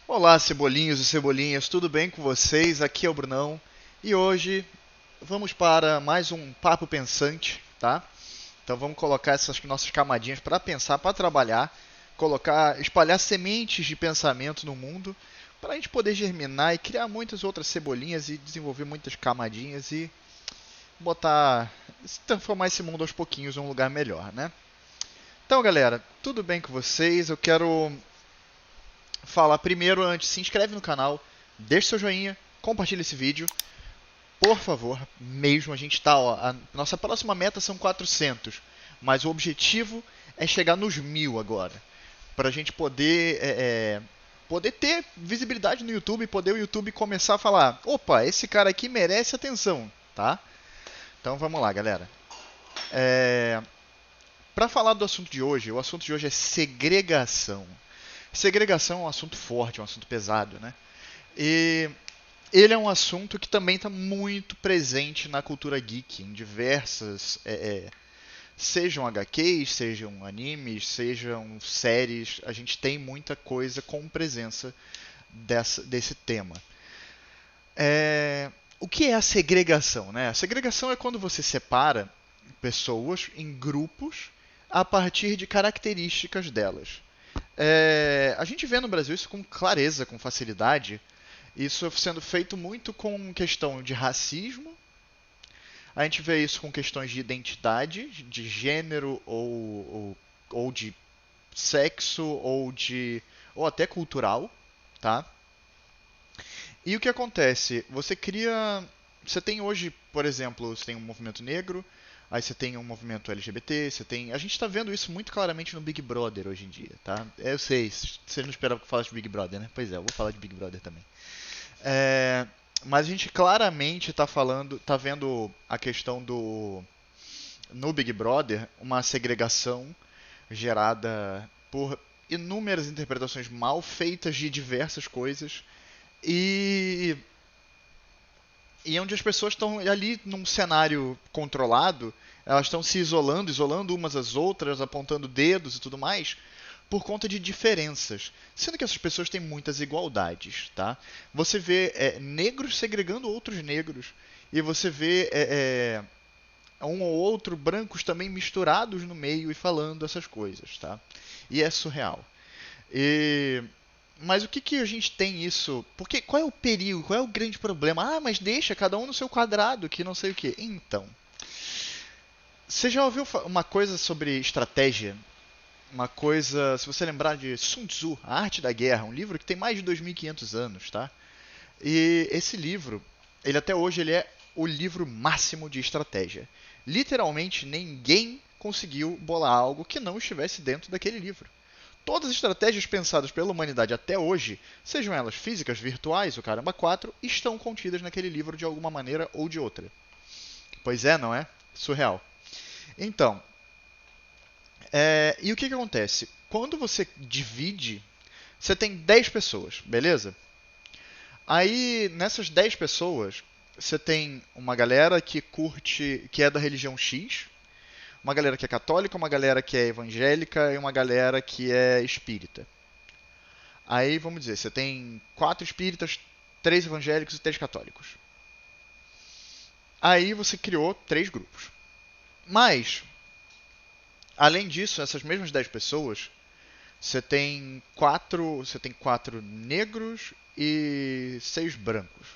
Olá, cebolinhos e cebolinhas, tudo bem com vocês? Aqui é o Brunão e hoje vamos para mais um papo pensante, tá? Então vamos colocar essas nossas camadinhas para pensar, para trabalhar, colocar, espalhar sementes de pensamento no mundo para a gente poder germinar e criar muitas outras cebolinhas e desenvolver muitas camadinhas e botar, transformar esse mundo aos pouquinhos em um lugar melhor, né? Então, galera, tudo bem com vocês? Eu quero falar primeiro antes, se inscreve no canal, deixa seu joinha, compartilha esse vídeo, por favor, mesmo a gente tá, ó, a nossa próxima meta são 400, mas o objetivo é chegar nos 1000 agora, para a gente poder ter visibilidade no YouTube e poder o YouTube começar a falar, opa, esse cara aqui merece atenção, tá? Então vamos lá, galera. É, para falar do assunto de hoje, o assunto de hoje é segregação. Segregação é um assunto forte, é um assunto pesado, né? E ele é um assunto que também está muito presente na cultura geek, em diversas. Sejam HQs, sejam animes, sejam séries, a gente tem muita coisa com presença desse tema. O que é a segregação? Né? A segregação é quando você separa pessoas em grupos a partir de características delas. A gente vê no Brasil isso com clareza, com facilidade, isso sendo feito muito com questão de racismo. A gente vê isso com questões de identidade, de gênero ou de sexo ou até cultural, tá? E o que acontece? Você tem hoje, por exemplo, você tem um movimento negro, aí você tem um movimento LGBT, a gente está vendo isso muito claramente no Big Brother hoje em dia, tá? Eu sei, vocês não esperavam que eu falasse de Big Brother, né? Pois é, eu vou falar de Big Brother também. É, mas a gente claramente está falando, está vendo a questão do no Big Brother uma segregação gerada por inúmeras interpretações mal feitas de diversas coisas e e onde as pessoas estão ali num cenário controlado, elas estão se isolando, isolando umas às outras, apontando dedos e tudo mais, por conta de diferenças. Sendo que essas pessoas têm muitas igualdades, tá? Você vê negros segregando outros negros, e você vê um ou outro brancos também misturados no meio e falando essas coisas, tá? E é surreal. E mas o que que a gente tem isso? Porque qual é o perigo? Qual é o grande problema? Ah, mas deixa cada um no seu quadrado, que não sei o que. Então, você já ouviu uma coisa sobre estratégia? Uma coisa, se você lembrar de Sun Tzu, A Arte da Guerra, um livro que tem mais de 2500 anos, tá? E esse livro, ele até hoje ele é o livro máximo de estratégia. Literalmente ninguém conseguiu bolar algo que não estivesse dentro daquele livro. Todas as estratégias pensadas pela humanidade até hoje, sejam elas físicas, virtuais, o caramba 4, estão contidas naquele livro de alguma maneira ou de outra. Pois é, não é? Surreal. Então, e o que, que acontece? Quando você divide, você tem 10 pessoas, beleza? Aí, nessas 10 pessoas, você tem uma galera que curte, que é da religião X, uma galera que é católica, uma galera que é evangélica e uma galera que é espírita. Aí, vamos dizer, você tem 4 espíritas, 3 evangélicos e 3 católicos. Aí você criou 3 grupos. Mas, além disso, essas mesmas 10 pessoas, você tem quatro negros e 6 brancos.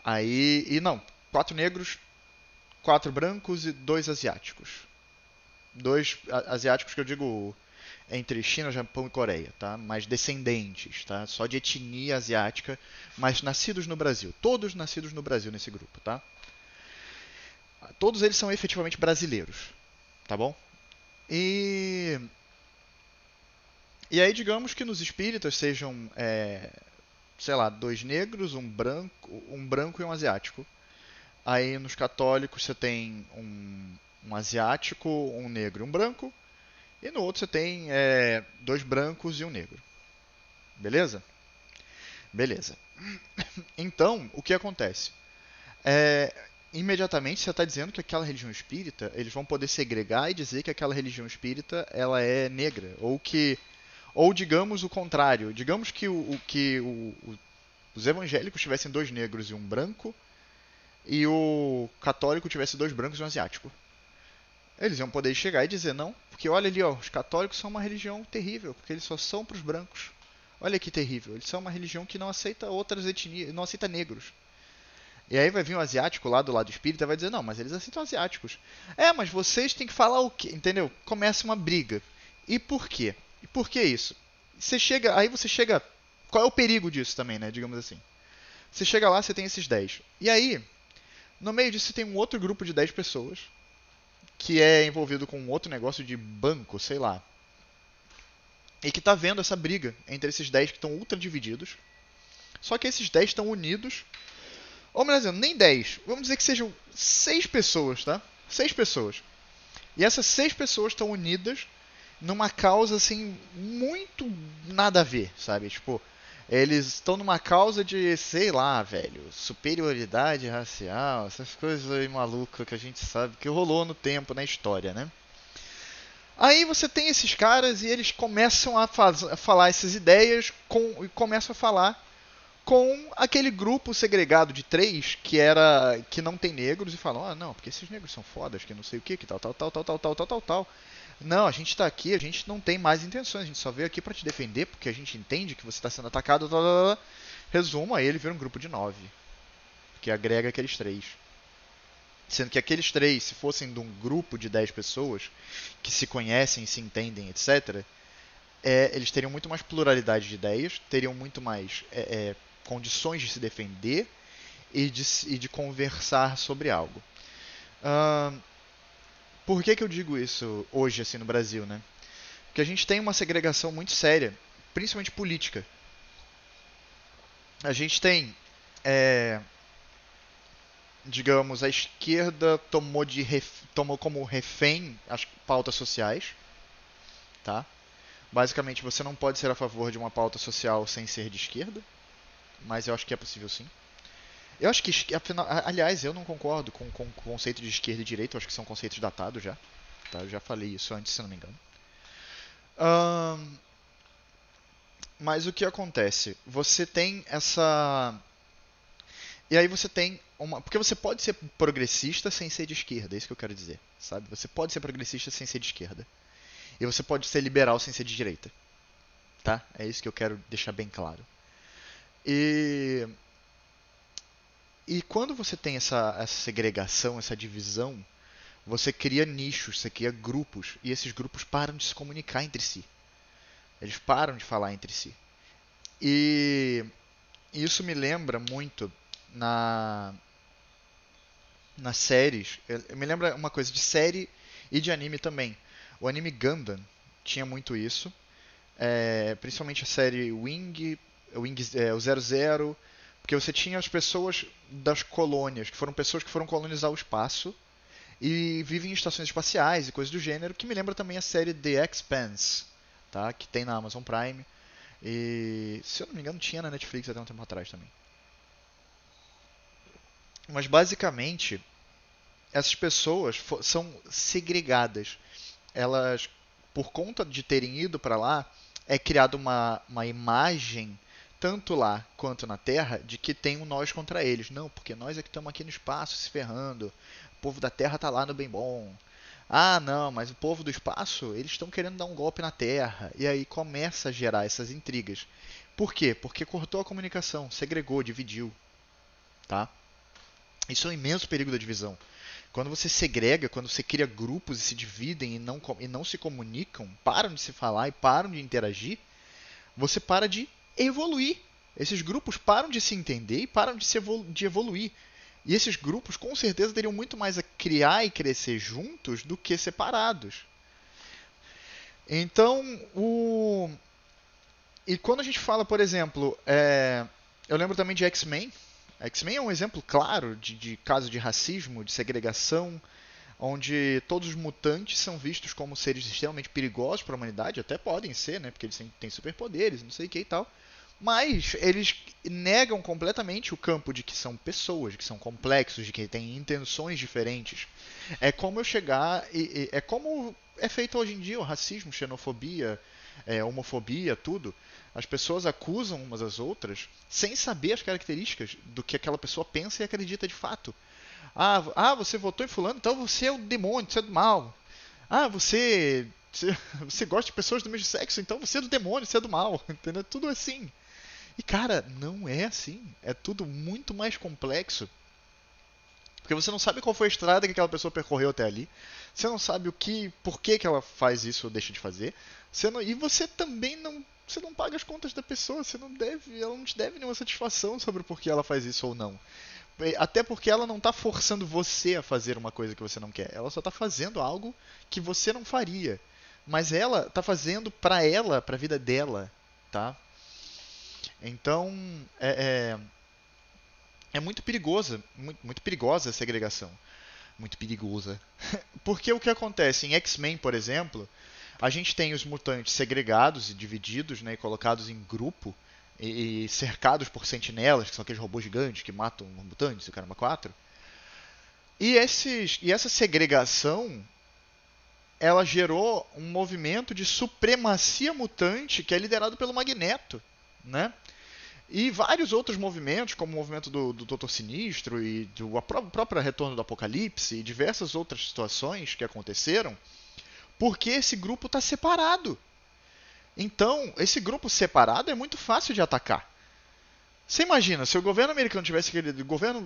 Aí, e não, 4 negros, 4 brancos e 2 asiáticos. Dois asiáticos que eu digo entre China, Japão e Coreia, tá? Mas descendentes, tá? Só de etnia asiática, mas nascidos no Brasil. Todos nascidos no Brasil nesse grupo, tá? Todos eles são efetivamente brasileiros, tá bom? E digamos que nos espíritas sejam, sei lá, 2 negros, um branco e um asiático. Aí nos católicos você tem um asiático, um negro e um branco. E no outro você tem 2 brancos e um negro. Beleza? Beleza. Então, o que acontece? É, imediatamente você está dizendo que aquela religião espírita, eles vão poder segregar e dizer que aquela religião espírita ela é negra, Ou digamos o contrário, digamos que os evangélicos tivessem dois negros e um branco, e o católico tivesse dois brancos e um asiático. Eles iam poder chegar e dizer não, porque olha ali, ó, os católicos são uma religião terrível, porque eles só são para os brancos. Olha que terrível, eles são uma religião que não aceita outras etnias, não aceita negros. E aí vai vir um asiático lá do lado espírita e vai dizer, não, mas eles aceitam asiáticos. É, mas vocês têm que falar o quê? Entendeu? Começa uma briga. E por quê? E por que isso? Você chega. Qual é o perigo disso também, né? Digamos assim. Você chega lá, você tem esses 10. E aí, no meio disso, você tem um outro grupo de 10 pessoas que é envolvido com um outro negócio de banco, sei lá. E que tá vendo essa briga entre esses 10 que estão ultra divididos. Só que esses 10 estão unidos. Ou melhor dizendo, nem 10. Vamos dizer que sejam 6 pessoas, tá? 6 pessoas. E essas 6 pessoas estão unidas numa causa, assim, muito nada a ver, sabe? Tipo, eles estão numa causa de, sei lá, velho, superioridade racial, essas coisas aí malucas que a gente sabe que rolou no tempo, na história, né? Aí você tem esses caras e eles começam a falar essas ideias e começam a falar com aquele grupo segregado de 3 que não tem negros e falam, ah não, porque esses negros são fodas, que não sei o que tal, tal, tal, tal, tal, tal, tal, tal, tal. Não, a gente tá aqui, a gente não tem mais intenções, a gente só veio aqui pra te defender, porque a gente entende que você tá sendo atacado, tal, tal, tal. Resumo, aí ele vira um grupo de 9, que agrega aqueles 3. Sendo que aqueles 3, se fossem de um grupo de 10 pessoas, que se conhecem, se entendem, etc., eles teriam muito mais pluralidade de ideias, teriam muito mais condições de se defender e de conversar sobre algo. Por que eu digo isso hoje, assim, no Brasil, né? Porque a gente tem uma segregação muito séria, principalmente política. A gente tem, digamos, a esquerda tomou como refém as pautas sociais, tá? Basicamente, você não pode ser a favor de uma pauta social sem ser de esquerda, mas eu acho que é possível sim. Eu acho que, afinal, aliás, eu não concordo com o conceito de esquerda e direita, eu acho que são conceitos datados já. Tá? Eu já falei isso antes, se não me engano. Mas o que acontece? Você tem essa. E aí você tem uma. Porque você pode ser progressista sem ser de esquerda, é isso que eu quero dizer. Sabe? Você pode ser progressista sem ser de esquerda. E você pode ser liberal sem ser de direita. Tá? É isso que eu quero deixar bem claro. E quando você tem essa segregação, essa divisão, você cria nichos, você cria grupos, e esses grupos param de se comunicar entre si. Eles param de falar entre si. E isso me lembra muito nas séries. Me lembra uma coisa de série e de anime também. O anime Gundam tinha muito isso. Principalmente a série o 00, porque você tinha as pessoas das colônias, que foram pessoas que foram colonizar o espaço e vivem em estações espaciais e coisas do gênero, que me lembra também a série The Expanse, tá? Que tem na Amazon Prime. E, se eu não me engano, tinha na Netflix até um tempo atrás também. Mas basicamente, essas pessoas são segregadas. Elas, por conta de terem ido para lá, é criada uma imagem, tanto lá quanto na Terra, de que tem um nós contra eles. Não, porque nós é que estamos aqui no espaço se ferrando. O povo da Terra tá lá no bem bom. Ah, não, mas o povo do espaço, eles estão querendo dar um golpe na Terra. E aí começa a gerar essas intrigas. Por quê? Porque cortou a comunicação, segregou, dividiu, tá? Isso é um imenso perigo da divisão. Quando você segrega, quando você cria grupos e se dividem e não se comunicam, param de se falar e param de interagir, você para de evoluir. Esses grupos param de se entender e param de evoluir. E esses grupos com certeza teriam muito mais a criar e crescer juntos do que separados. Então, e quando a gente fala, por exemplo, eu lembro também de X-Men. X-Men é um exemplo claro de caso de racismo, de segregação, onde todos os mutantes são vistos como seres extremamente perigosos para a humanidade, até podem ser, né, porque eles têm superpoderes, não sei o que e tal, mas eles negam completamente o campo de que são pessoas, de que são complexos, de que têm intenções diferentes. É como eu chegar é como é feito hoje em dia o racismo, xenofobia, homofobia, tudo, as pessoas acusam umas às outras sem saber as características do que aquela pessoa pensa e acredita de fato. Você votou em fulano, então você é o demônio, você é do mal. Você gosta de pessoas do mesmo sexo, então você é do demônio, você é do mal. Entendeu? Tudo assim. E cara, não é assim. É tudo muito mais complexo. Porque você não sabe qual foi a estrada que aquela pessoa percorreu até ali. Você não sabe por que, que ela faz isso ou deixa de fazer. E você também não. Você não paga as contas da pessoa, ela não te deve nenhuma satisfação sobre o porquê ela faz isso ou não. Até porque ela não está forçando você a fazer uma coisa que você não quer. Ela só está fazendo algo que você não faria. Mas ela está fazendo para a vida dela, tá? Então, é muito perigosa, muito perigosa a segregação. Muito perigosa. Porque o que acontece em X-Men, por exemplo, a gente tem os mutantes segregados e divididos, né, e colocados em grupo e cercados por sentinelas, que são aqueles robôs gigantes que matam os mutantes, o caramba 4. E essa segregação, ela gerou um movimento de supremacia mutante que é liderado pelo Magneto, né? E vários outros movimentos, como o movimento do Doutor Sinistro e do próprio Retorno do Apocalipse e diversas outras situações que aconteceram, porque esse grupo está separado. Então, esse grupo separado é muito fácil de atacar. Você imagina, se o governo americano tivesse aquele governo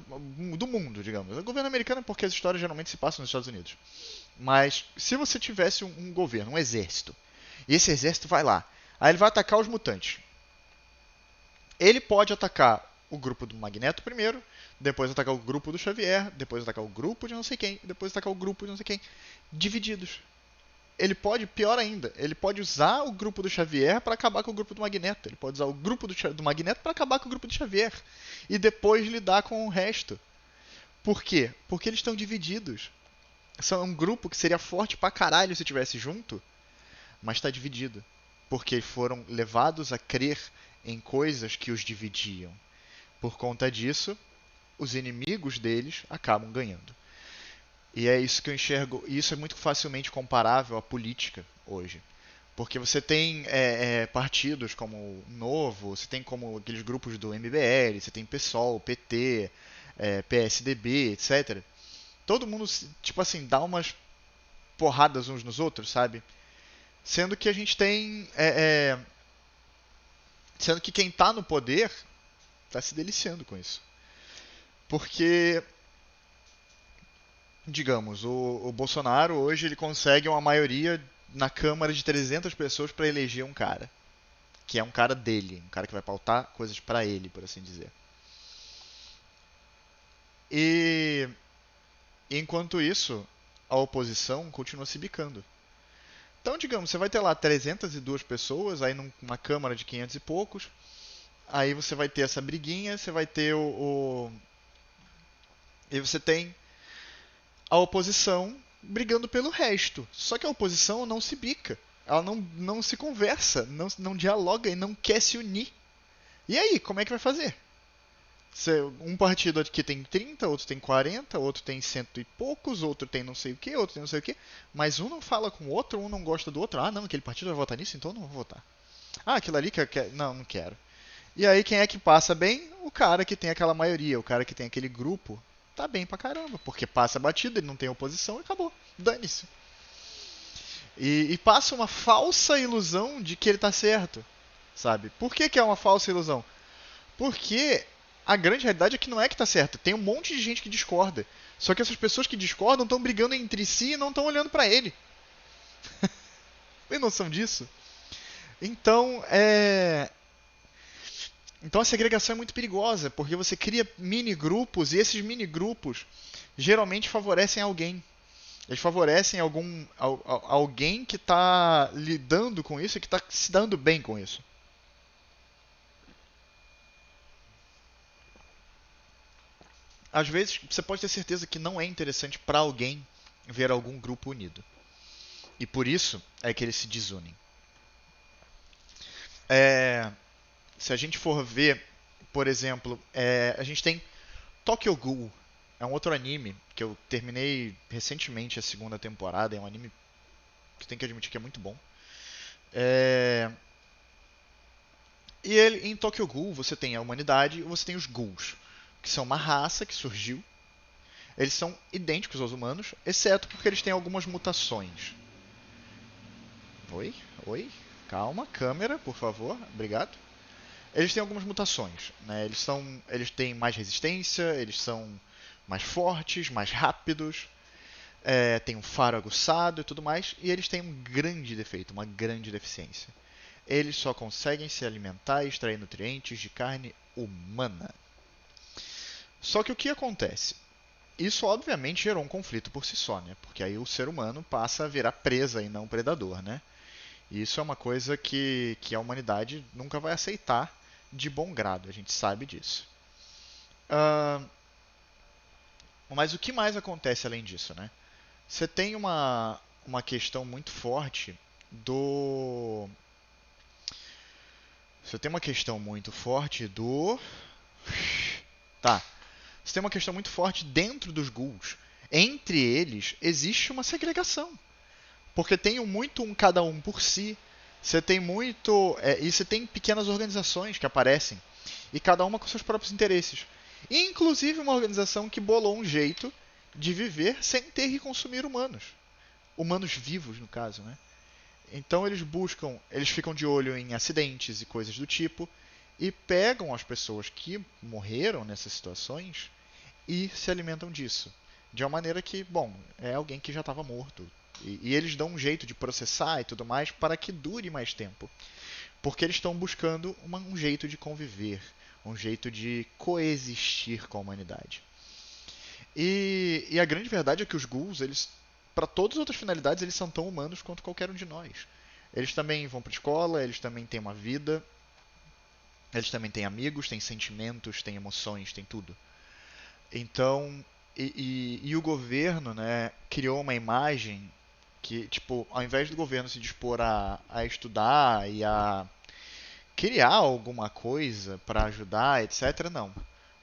do mundo, digamos. O governo americano é porque as histórias geralmente se passam nos Estados Unidos. Mas se você tivesse um governo, um exército, e esse exército vai lá, aí ele vai atacar os mutantes. Ele pode atacar o grupo do Magneto primeiro, depois atacar o grupo do Xavier, depois atacar o grupo de não sei quem, depois atacar o grupo de não sei quem, divididos. Ele pode, pior ainda, ele pode usar o grupo do Xavier para acabar com o grupo do Magneto. Ele pode usar o grupo do Magneto para acabar com o grupo do Xavier. E depois lidar com o resto. Por quê? Porque eles estão divididos. São um grupo que seria forte pra caralho se tivesse junto, mas está dividido. Porque foram levados a crer em coisas que os dividiam. Por conta disso, os inimigos deles acabam ganhando. E é isso que eu enxergo. E isso é muito facilmente comparável à política hoje. Porque você tem partidos como o Novo, você tem como aqueles grupos do MBL, você tem PSOL, PT, PSDB, etc. Todo mundo, tipo assim, dá umas porradas uns nos outros, sabe? Sendo que a gente tem. Sendo que quem tá no poder tá se deliciando com isso. Porque digamos, o Bolsonaro hoje ele consegue uma maioria na Câmara de 300 pessoas para eleger um cara, que é um cara dele, um cara que vai pautar coisas para ele, por assim dizer. E enquanto isso, a oposição continua se bicando. Então, digamos, você vai ter lá 302 pessoas, aí numa Câmara de 500 e poucos, aí você vai ter essa briguinha, você vai ter e você tem a oposição brigando pelo resto. Só que a oposição não se bica. Ela não se conversa, não dialoga e não quer se unir. E aí, como é que vai fazer? Um partido aqui tem 30, outro tem 40, outro tem cento e poucos, outro tem não sei o que, outro tem não sei o que, mas um não fala com o outro, um não gosta do outro. Ah, não, aquele partido vai votar nisso, então eu não vou votar. Ah, aquilo ali quer. Não, não quero. E aí quem é que passa bem? O cara que tem aquela maioria, o cara que tem aquele grupo, tá bem pra caramba, porque passa batido, ele não tem oposição e acabou. Dane-se. E passa uma falsa ilusão de que ele tá certo, sabe? Por que, que é uma falsa ilusão? Porque a grande realidade é que não é que tá certo. Tem um monte de gente que discorda. Só que essas pessoas que discordam estão brigando entre si e não estão olhando pra ele. Tem noção disso? Então, Então a segregação é muito perigosa, porque você cria mini grupos e esses mini grupos geralmente favorecem alguém. Eles favorecem alguém que está lidando com isso e que está se dando bem com isso. Às vezes você pode ter certeza que não é interessante para alguém ver algum grupo unido. E por isso é que eles se desunem. Se a gente for ver, por exemplo, a gente tem Tokyo Ghoul. É um outro anime que eu terminei recentemente a segunda temporada. É um anime que tem que admitir que é muito bom. É, E ele, em Tokyo Ghoul você tem a humanidade e você tem os ghouls, que são uma raça que surgiu. Eles são idênticos aos humanos, exceto porque eles têm algumas mutações. Oi? Oi? Calma, câmera, por favor. Obrigado. Eles têm algumas mutações, né? Eles têm mais resistência, eles são mais fortes, mais rápidos, têm um faro aguçado e tudo mais, e eles têm um grande defeito, uma grande deficiência. Eles só conseguem se alimentar e extrair nutrientes de carne humana. Só que o que acontece? Isso obviamente gerou um conflito por si só, né? Porque aí o ser humano passa a virar presa e não predador, né? E isso é uma coisa que a humanidade nunca vai aceitar de bom grado, a gente sabe disso. Ah, mas o que mais acontece além disso, né? Você tem uma questão muito forte do. Você tem uma questão muito forte do. Tá. Você tem uma questão muito forte dentro dos ghouls. Entre eles existe uma segregação. Porque tem muito um cada um por si. Você tem muito. E você tem pequenas organizações que aparecem. E cada uma com seus próprios interesses. Inclusive uma organização que bolou um jeito de viver sem ter que consumir humanos. Humanos vivos, no caso, né? Então eles ficam de olho em acidentes e coisas do tipo. E pegam as pessoas que morreram nessas situações e se alimentam disso. De uma maneira que, bom, é alguém que já estava morto. E eles dão um jeito de processar e tudo mais para que dure mais tempo. Porque eles estão buscando um jeito de conviver, um jeito de coexistir com a humanidade. E a grande verdade é que os ghouls, eles, para todas as outras finalidades, eles são tão humanos quanto qualquer um de nós. Eles também vão para escola, eles também têm uma vida, eles também têm amigos, têm sentimentos, têm emoções, têm tudo. Então, e o governo, né, criou uma imagem que, tipo, ao invés do governo se dispor a estudar e a criar alguma coisa para ajudar, etc., não.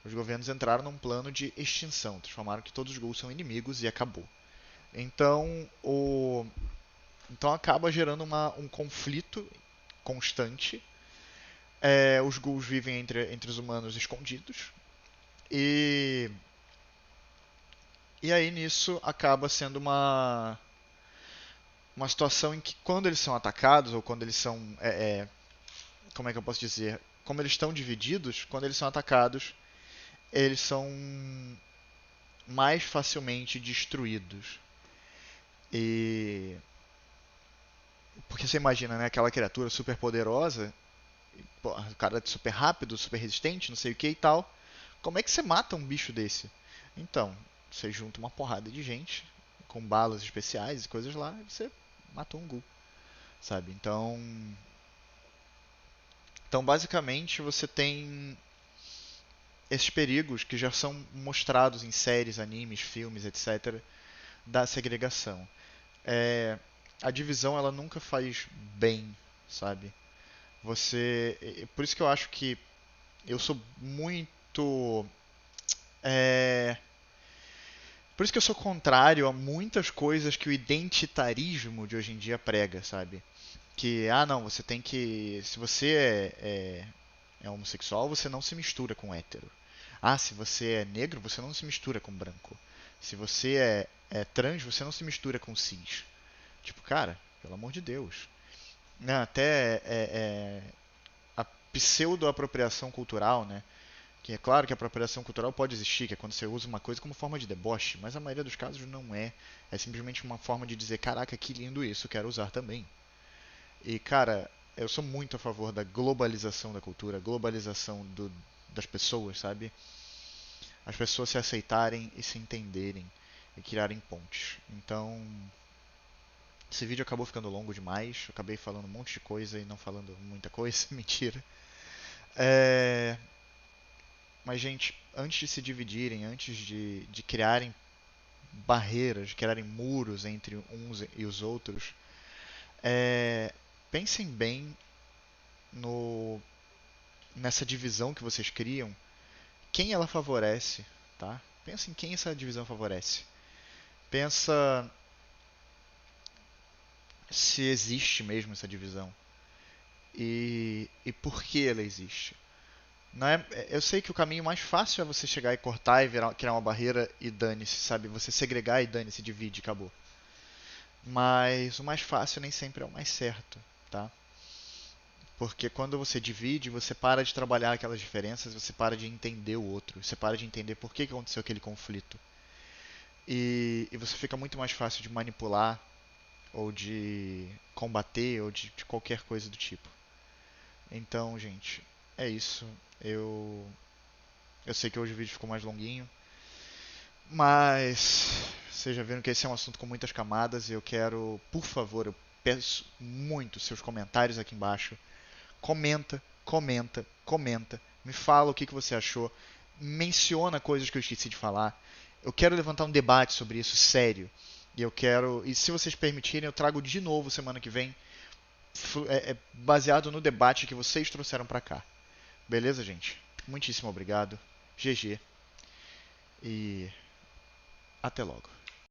Os governos entraram num plano de extinção, transformaram que todos os ghouls são inimigos e acabou. Então, então acaba gerando um conflito constante. Os ghouls vivem entre os humanos escondidos. E, e aí nisso acaba sendo uma situação em que quando eles são atacados, ou quando eles são. Como é que eu posso dizer? Como eles estão divididos, quando eles são atacados, eles são mais facilmente destruídos. E. Porque você imagina, né? Aquela criatura super poderosa, o cara é super rápido, super resistente, não sei o que e tal. Como é que você mata um bicho desse? Então, você junta uma porrada de gente com balas especiais e coisas lá, e você matou um ghoul, sabe? Então basicamente você tem esses perigos que já são mostrados em séries, animes, filmes, etc., da segregação. É, a divisão ela nunca faz bem, sabe? Por isso que eu acho que eu sou muito. É, por isso que eu sou contrário a muitas coisas que o identitarismo de hoje em dia prega, sabe? Que, não, você tem que. Se você é homossexual, você não se mistura com hétero. Se você é negro, você não se mistura com branco. Se você é trans, você não se mistura com cis. Tipo, cara, pelo amor de Deus. Né, até a pseudo-apropriação cultural, né? Que é claro que a apropriação cultural pode existir, que é quando você usa uma coisa como forma de deboche, mas a maioria dos casos não é. É simplesmente uma forma de dizer, caraca, que lindo isso, quero usar também. E, cara, eu sou muito a favor da globalização da cultura, globalização das pessoas, sabe? As pessoas se aceitarem e se entenderem e criarem pontes. Então, esse vídeo acabou ficando longo demais. Eu acabei falando um monte de coisa e não falando muita coisa. Mentira. É... Mas, gente, antes de se dividirem, antes de criarem barreiras, de criarem muros entre uns e os outros, pensem bem no, nessa divisão que vocês criam, quem ela favorece, tá? Pensa em quem essa divisão favorece. Pensa se existe mesmo essa divisão e por que ela existe. Não é, eu sei que o caminho mais fácil é você chegar e cortar e criar uma barreira e dane-se, sabe? Você segregar e dane-se, divide, acabou. Mas o mais fácil nem sempre é o mais certo, tá? Porque quando você divide, você para de trabalhar aquelas diferenças, você para de entender o outro, você para de entender por que aconteceu aquele conflito. E você fica muito mais fácil de manipular, ou de combater, ou de qualquer coisa do tipo. Então, gente, é isso. Eu, eu sei que hoje o vídeo ficou mais longuinho, mas vocês já viram que esse é um assunto com muitas camadas e eu quero, por favor, eu peço muito seus comentários aqui embaixo. Comenta, comenta, comenta. Me fala o que você achou. Menciona coisas que eu esqueci de falar. Eu quero levantar um debate sobre isso sério. E se vocês permitirem, eu trago de novo semana que vem, baseado no debate que vocês trouxeram pra cá. Beleza, gente? Muitíssimo obrigado. GG. E até logo.